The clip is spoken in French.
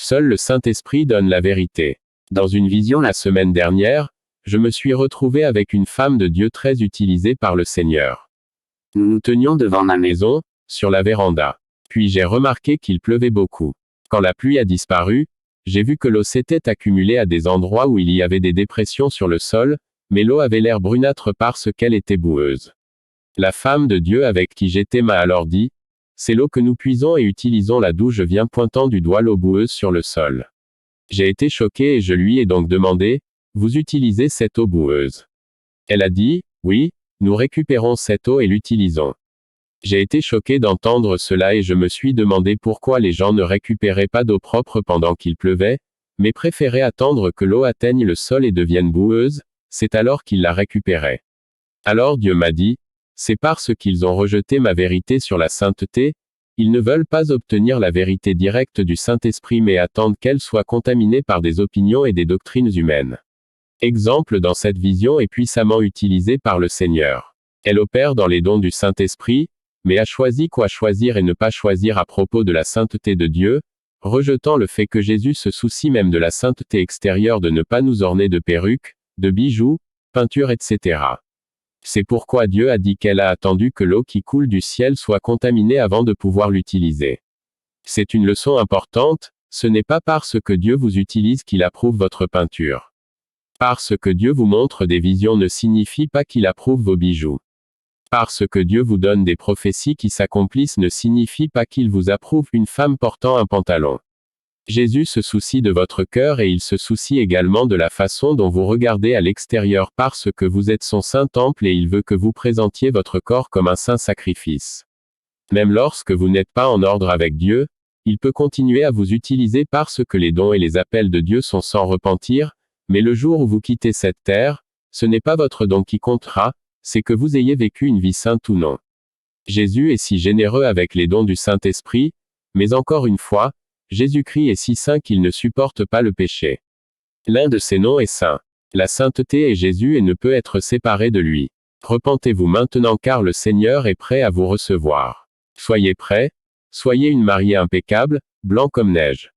Seul le Saint-Esprit donne la vérité. Dans une vision la semaine dernière, je me suis retrouvé avec une femme de Dieu très utilisée par le Seigneur. Nous nous tenions devant ma maison, sur la véranda. Puis j'ai remarqué qu'il pleuvait beaucoup. Quand la pluie a disparu, j'ai vu que l'eau s'était accumulée à des endroits où il y avait des dépressions sur le sol, mais l'eau avait l'air brunâtre parce qu'elle était boueuse. La femme de Dieu avec qui j'étais m'a alors dit, « C'est l'eau que nous puisons et utilisons là d'où je viens pointant du doigt l'eau boueuse sur le sol. » J'ai été choqué et je lui ai donc demandé, « Vous utilisez cette eau boueuse ?» Elle a dit, « Oui, nous récupérons cette eau et l'utilisons. » J'ai été choqué d'entendre cela et je me suis demandé pourquoi les gens ne récupéraient pas d'eau propre pendant qu'il pleuvait, mais préféraient attendre que l'eau atteigne le sol et devienne boueuse, c'est alors qu'ils la récupéraient. Alors Dieu m'a dit, c'est parce qu'ils ont rejeté ma vérité sur la sainteté, ils ne veulent pas obtenir la vérité directe du Saint-Esprit mais attendent qu'elle soit contaminée par des opinions et des doctrines humaines. Exemple dans cette vision est puissamment utilisée par le Seigneur. Elle opère dans les dons du Saint-Esprit, mais a choisi quoi choisir et ne pas choisir à propos de la sainteté de Dieu, rejetant le fait que Jésus se soucie même de la sainteté extérieure de ne pas nous orner de perruques, de bijoux, peintures etc. C'est pourquoi Dieu a dit qu'elle a attendu que l'eau qui coule du ciel soit contaminée avant de pouvoir l'utiliser. C'est une leçon importante, ce n'est pas parce que Dieu vous utilise qu'il approuve votre peinture. Parce que Dieu vous montre des visions ne signifie pas qu'il approuve vos bijoux. Parce que Dieu vous donne des prophéties qui s'accomplissent ne signifie pas qu'il vous approuve une femme portant un pantalon. Jésus se soucie de votre cœur et il se soucie également de la façon dont vous regardez à l'extérieur parce que vous êtes son saint temple et il veut que vous présentiez votre corps comme un saint sacrifice. Même lorsque vous n'êtes pas en ordre avec Dieu, il peut continuer à vous utiliser parce que les dons et les appels de Dieu sont sans repentir, mais le jour où vous quittez cette terre, ce n'est pas votre don qui comptera, c'est que vous ayez vécu une vie sainte ou non. Jésus est si généreux avec les dons du Saint-Esprit, mais encore une fois, Jésus-Christ est si saint qu'il ne supporte pas le péché. L'un de ses noms est saint. La sainteté est Jésus et ne peut être séparée de lui. Repentez-vous maintenant car le Seigneur est prêt à vous recevoir. Soyez prêts, soyez une mariée impeccable, blanc comme neige.